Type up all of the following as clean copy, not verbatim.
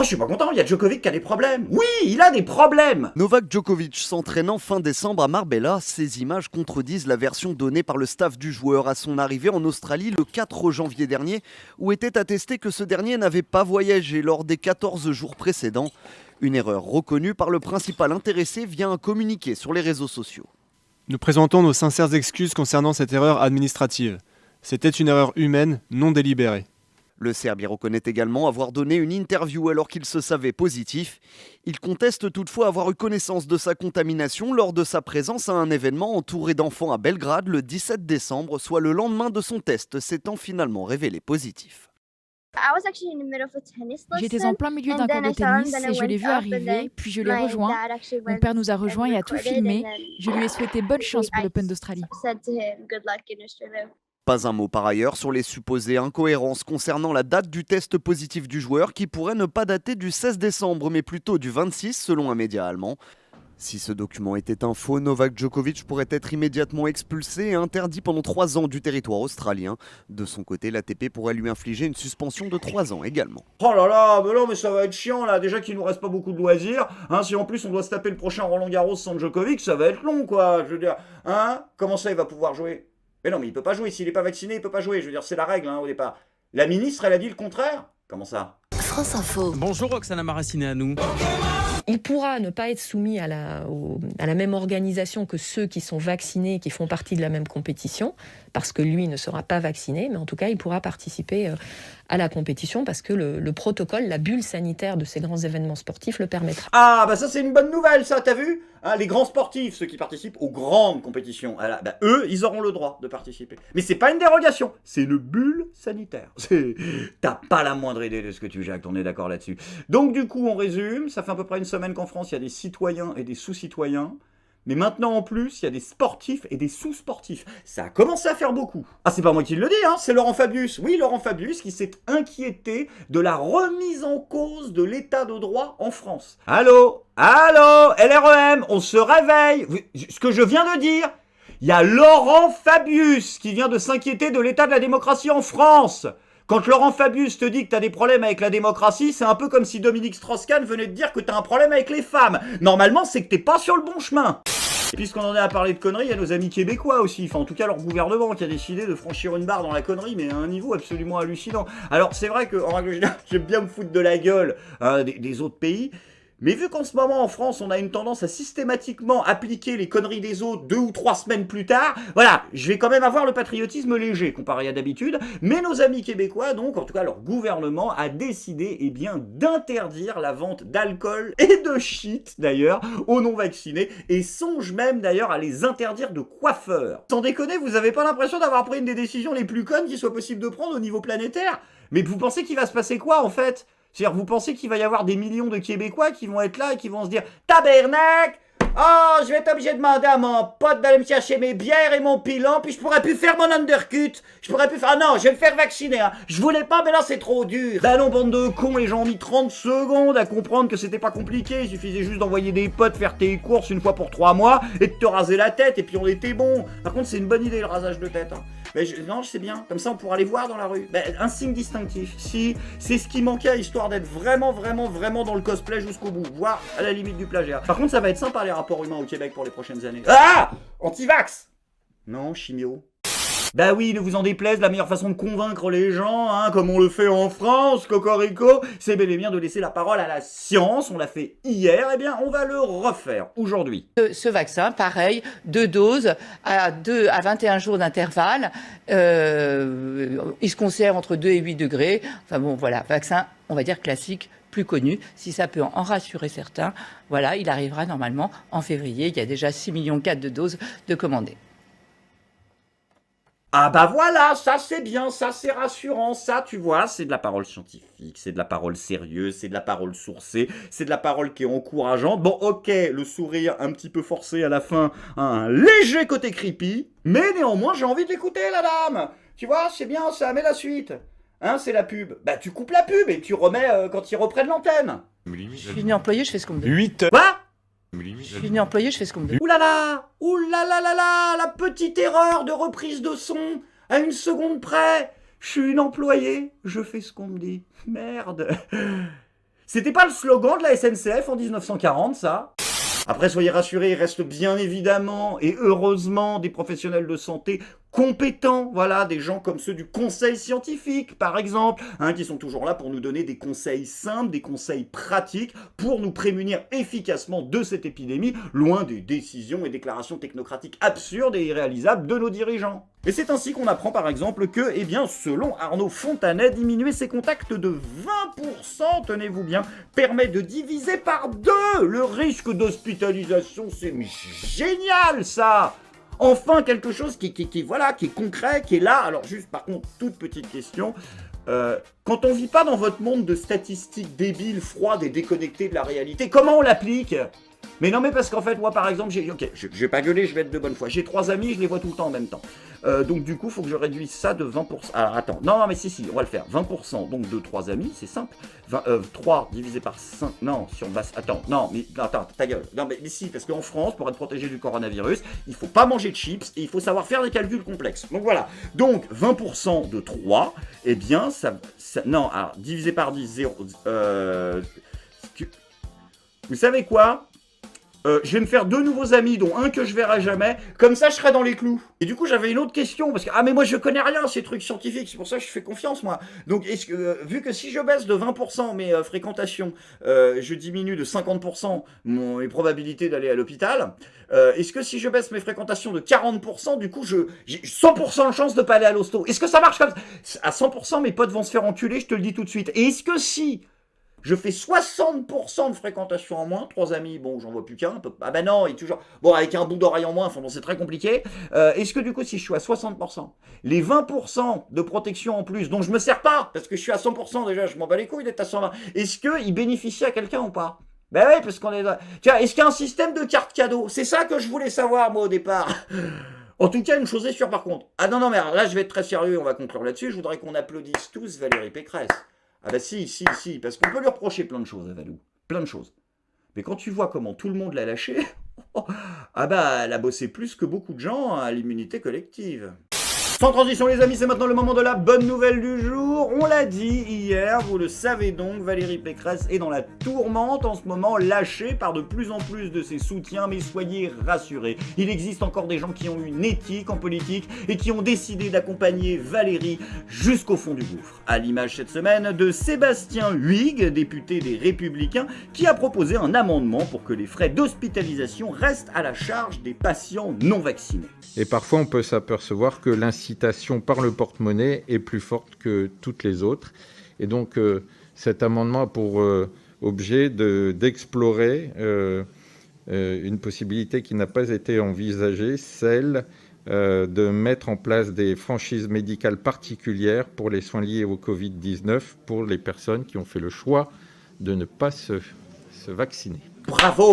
je suis pas content, il y a Djokovic qui a des problèmes. Oui, il a des problèmes. Novak Djokovic s'entraînant fin décembre à Marbella. Ces images contredisent la version donnée par le staff du joueur à son arrivée en Australie le 4 janvier dernier, où était attesté que ce dernier n'avait pas voyagé lors des 14 jours précédents. Une erreur reconnue par le principal intéressé via un communiqué sur les réseaux sociaux. Nous présentons nos sincères excuses concernant cette erreur administrative. C'était une erreur humaine, non délibérée. Le Serbe y reconnaît également avoir donné une interview alors qu'il se savait positif. Il conteste toutefois avoir eu connaissance de sa contamination lors de sa présence à un événement entouré d'enfants à Belgrade le 17 décembre, soit le lendemain de son test, s'étant finalement révélé positif. J'étais en plein milieu d'un cours de tennis et je l'ai vu arriver, puis je l'ai rejoint. Mon père nous a rejoints et a tout filmé. Je lui ai souhaité bonne chance pour l'Open d'Australie. Pas un mot par ailleurs sur les supposées incohérences concernant la date du test positif du joueur qui pourrait ne pas dater du 16 décembre mais plutôt du 26 selon un média allemand. Si ce document était un faux, Novak Djokovic pourrait être immédiatement expulsé et interdit pendant 3 ans du territoire australien. De son côté, l'ATP pourrait lui infliger une suspension de 3 ans également. Oh là là, mais non, mais ça va être chiant là. Déjà qu'il nous reste pas beaucoup de loisirs. Hein, si en plus on doit se taper le prochain Roland Garros sans Djokovic, ça va être long quoi. Je veux dire, hein, comment ça il va pouvoir jouer? Mais non, mais il peut pas jouer. S'il est pas vacciné, il peut pas jouer. Je veux dire, c'est la règle hein, au départ. La ministre, elle a dit le contraire. Comment ça? France Info. Bonjour Roxana Maraciné à nous. Il pourra ne pas être soumis à la même organisation que ceux qui sont vaccinés et qui font partie de la même compétition, parce que lui ne sera pas vacciné, mais en tout cas, il pourra participer à la compétition parce que le protocole, la bulle sanitaire de ces grands événements sportifs le permettra. Ah, bah ça c'est une bonne nouvelle, ça, t'as vu hein, les grands sportifs, ceux qui participent aux grandes compétitions, bah, eux, ils auront le droit de participer. Mais c'est pas une dérogation, c'est une bulle sanitaire. T'as pas la moindre idée de ce que tu jacques, on est d'accord là-dessus. Donc du coup, on résume, ça fait à peu près une semaine qu'en France, il y a des citoyens et des sous-citoyens. Mais maintenant, en plus, il y a des sportifs et des sous-sportifs. Ça a commencé à faire beaucoup. Ah, c'est pas moi qui le dis, hein, c'est Laurent Fabius. Oui, Laurent Fabius qui s'est inquiété de la remise en cause de l'état de droit en France. Allô, LREM, on se réveille. Ce que je viens de dire, il y a Laurent Fabius qui vient de s'inquiéter de l'état de la démocratie en France. Quand Laurent Fabius te dit que t'as des problèmes avec la démocratie, c'est un peu comme si Dominique Strauss-Kahn venait te dire que t'as un problème avec les femmes. Normalement, c'est que t'es pas sur le bon chemin. Et puisqu'on en est à parler de conneries, il y a nos amis québécois aussi, enfin en tout cas leur gouvernement qui a décidé de franchir une barre dans la connerie, mais à un niveau absolument hallucinant. Alors c'est vrai qu'en règle générale, j'aime bien me foutre de la gueule des autres pays, mais vu qu'en ce moment en France on a une tendance à systématiquement appliquer les conneries des autres 2 ou 3 semaines plus tard, voilà, je vais quand même avoir le patriotisme léger comparé à d'habitude, mais nos amis québécois, donc en tout cas leur gouvernement a décidé eh bien d'interdire la vente d'alcool et de shit d'ailleurs aux non-vaccinés et songe même d'ailleurs à les interdire de coiffeurs. Sans déconner, vous avez pas l'impression d'avoir pris une des décisions les plus connes qu'il soit possible de prendre au niveau planétaire? Mais vous pensez qu'il va se passer quoi en fait? C'est-à-dire, vous pensez qu'il va y avoir des millions de Québécois qui vont être là et qui vont se dire « Tabernacle! Oh, je vais être obligé de demander à mon pote d'aller me chercher mes bières et mon pilon, puis je pourrais plus faire mon undercut. Je pourrais plus faire... Ah non, je vais me faire vacciner. Hein. Je voulais pas, mais là, c'est trop dur. » Bah non, bande de cons, les gens ont mis 30 secondes à comprendre que c'était pas compliqué. Il suffisait juste d'envoyer des potes faire tes courses une fois pour 3 mois et de te raser la tête, et puis on était bon. Par contre, c'est une bonne idée, le rasage de tête. Hein. Mais non, je sais bien. Comme ça, on pourra les voir dans la rue. Un signe distinctif. Si, c'est ce qui manquait, histoire d'être vraiment dans le cosplay jusqu'au bout. Voire à la limite du plagiat. Par contre, ça va être sympa, les rapports humains au Québec pour les prochaines années. Ah! Anti-vax! Non, chimio. Bah oui, ne vous en déplaise, la meilleure façon de convaincre les gens, hein, comme on le fait en France, cocorico, c'est bel et bien de laisser la parole à la science. On l'a fait hier, eh bien, on va le refaire aujourd'hui. Ce vaccin, pareil, 2 doses à 21 jours d'intervalle. Il se conserve entre 2 et 8 degrés. Enfin bon, voilà, vaccin, on va dire classique, plus connu. Si ça peut en rassurer certains, voilà, il arrivera normalement en février. Il y a déjà 6,4 millions de doses de commandées. Ah bah voilà, ça c'est bien, ça c'est rassurant, ça tu vois, c'est de la parole scientifique, c'est de la parole sérieuse, c'est de la parole sourcée, c'est de la parole qui est encourageante. Bon ok, le sourire un petit peu forcé à la fin, un léger côté creepy, mais néanmoins j'ai envie de l'écouter la dame. Tu vois, c'est bien, ça met la suite. Hein, c'est la pub. Bah tu coupes la pub et tu remets quand ils reprennent l'antenne. Je suis venu employé, je fais ce qu'on me dit. 8. Quoi? Je suis venu employé, je fais ce qu'on me dit. Ouh là là, la petite erreur de reprise de son à une seconde près. Je suis une employée, je fais ce qu'on me dit. Merde. C'était pas le slogan de la SNCF en 1940, ça? Après, soyez rassurés, il reste bien évidemment et heureusement des professionnels de santé compétents, voilà, des gens comme ceux du conseil scientifique, par exemple, hein, qui sont toujours là pour nous donner des conseils simples, des conseils pratiques, pour nous prémunir efficacement de cette épidémie, loin des décisions et déclarations technocratiques absurdes et irréalisables de nos dirigeants. Et c'est ainsi qu'on apprend par exemple que, eh bien, selon Arnaud Fontanet, diminuer ses contacts de 20%, tenez-vous bien, permet de diviser par 2 le risque d'hospitalisation. C'est génial, ça! Enfin, quelque chose qui est concret, qui est là. Alors juste, par contre, toute petite question. Quand on vit pas dans votre monde de statistiques débiles, froides et déconnectées de la réalité, comment on l'applique? Mais non, mais parce qu'en fait, moi, par exemple, je vais pas gueuler, je vais être de bonne foi. J'ai 3 amis, je les vois tout le temps en même temps. Donc, du coup, il faut que je réduise ça de 20%. Alors, attends. Non, mais si, on va le faire. 20%, donc, de 3 amis, c'est simple. 3 divisé par 5. Non, si on va... Attends, non, mais attends, ta gueule. Non, mais si, parce qu'en France, pour être protégé du coronavirus, il faut pas manger de chips et il faut savoir faire des calculs complexes. Donc, voilà. Donc, 20% de 3, eh bien, ça non, alors, divisé par 10, 0... Vous savez quoi? Je vais me faire 2 nouveaux amis, dont un que je verrai jamais. Comme ça, je serai dans les clous. Et du coup, j'avais une autre question. Parce que, mais moi, je connais rien, ces trucs scientifiques. C'est pour ça que je fais confiance, moi. Donc, est-ce que, vu que si je baisse de 20% mes fréquentations, je diminue de 50% mes probabilités d'aller à l'hôpital, est-ce que si je baisse mes fréquentations de 40%, du coup, j'ai 100% de chance de pas aller à l'hosto? Est-ce que ça marche comme ça? À 100%, mes potes vont se faire enculer, je te le dis tout de suite. Et est-ce que si... je fais 60% de fréquentation en moins, 3 amis, bon, j'en vois plus qu'un. Ah bah non, il est toujours... Bon, avec un bout d'oreille en moins, enfin bon, c'est très compliqué. Est-ce que du coup, si je suis à 60%, les 20% de protection en plus, dont je me sers pas, parce que je suis à 100% déjà, je m'en bats les couilles d'être à 120, est-ce qu'ils bénéficient à quelqu'un ou pas? Ben oui, parce qu'on est là. Tiens, est-ce qu'il y a un système de carte cadeau? C'est ça que je voulais savoir, moi, au départ. En tout cas, une chose est sûre, par contre. Ah non, mais alors là, je vais être très sérieux, on va conclure là-dessus. Je voudrais qu'on applaudisse tous Valérie Pécresse. Ah bah si, parce qu'on peut lui reprocher plein de choses à Valou, plein de choses. Mais quand tu vois comment tout le monde l'a lâché, ah bah elle a bossé plus que beaucoup de gens à l'immunité collective. Sans transition les amis, c'est maintenant le moment de la bonne nouvelle du jour. On l'a dit hier, vous le savez donc, Valérie Pécresse est dans la tourmente en ce moment, lâchée par de plus en plus de ses soutiens, mais soyez rassurés. Il existe encore des gens qui ont une éthique en politique et qui ont décidé d'accompagner Valérie jusqu'au fond du gouffre. À l'image cette semaine de Sébastien Huyghe, député des Républicains, qui a proposé un amendement pour que les frais d'hospitalisation restent à la charge des patients non vaccinés. Et parfois, on peut s'apercevoir que l'incitation par le porte-monnaie est plus forte que toutes les autres. Et donc, cet amendement a pour objet d'explorer une possibilité qui n'a pas été envisagée, celle de mettre en place des franchises médicales particulières pour les soins liés au Covid-19 pour les personnes qui ont fait le choix de ne pas se vacciner. Bravo!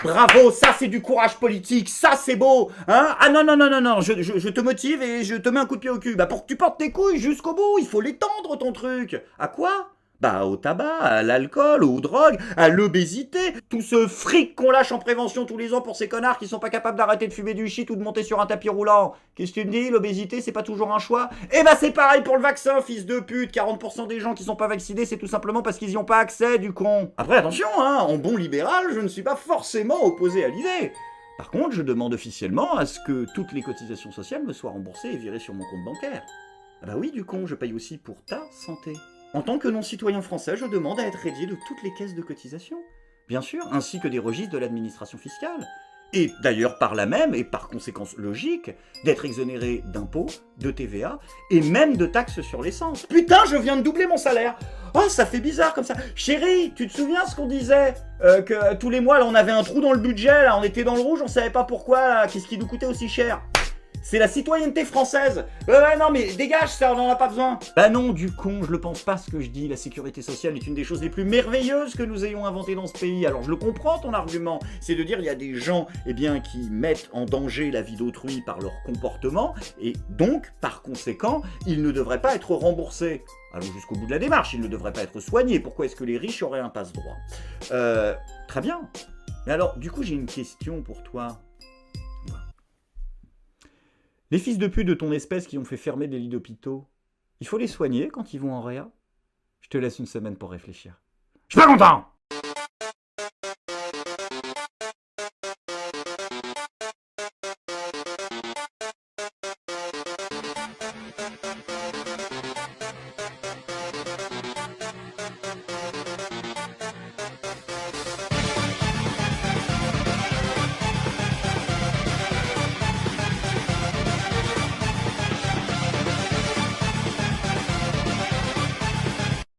Bravo, ça c'est du courage politique, ça c'est beau, hein? Ah non, je te motive et je te mets un coup de pied au cul. Bah pour que tu portes tes couilles jusqu'au bout, il faut l'étendre ton truc. À quoi? Bah au tabac, à l'alcool, aux drogues, à l'obésité, tout ce fric qu'on lâche en prévention tous les ans pour ces connards qui sont pas capables d'arrêter de fumer du shit ou de monter sur un tapis roulant. Qu'est-ce que tu me dis? L'obésité c'est pas toujours un choix? Eh bah c'est pareil pour le vaccin, fils de pute. 40% des gens qui sont pas vaccinés, c'est tout simplement parce qu'ils y ont pas accès, du con. Après attention, hein, en bon libéral, je ne suis pas forcément opposé à l'idée. Par contre, je demande officiellement à ce que toutes les cotisations sociales me soient remboursées et virées sur mon compte bancaire. Ah bah oui, du con, je paye aussi pour ta santé. En tant que non-citoyen français, je demande à être radié de toutes les caisses de cotisation, bien sûr, ainsi que des registres de l'administration fiscale. Et d'ailleurs, par là même, et par conséquence logique, d'être exonéré d'impôts, de TVA, et même de taxes sur l'essence. Putain, je viens de doubler mon salaire! Oh, ça fait bizarre comme ça. Chérie, tu te souviens ce qu'on disait? Que tous les mois, là, on avait un trou dans le budget, là, on était dans le rouge, on savait pas pourquoi, là, qu'est-ce qui nous coûtait aussi cher? C'est la citoyenneté française. Non mais dégage ça, on n'en a pas besoin. Bah non, du con, je le pense pas ce que je dis. La sécurité sociale est une des choses les plus merveilleuses que nous ayons inventées dans ce pays. Alors je le comprends ton argument, c'est de dire il y a des gens qui mettent en danger la vie d'autrui par leur comportement et donc par conséquent, ils ne devraient pas être remboursés. Allons jusqu'au bout de la démarche, ils ne devraient pas être soignés. Pourquoi est-ce que les riches auraient un passe-droit? Très bien. Mais alors, du coup, j'ai une question pour toi. Les fils de pute de ton espèce qui ont fait fermer des lits d'hôpitaux, il faut les soigner quand ils vont en réa? Je te laisse une semaine pour réfléchir. Je suis pas content.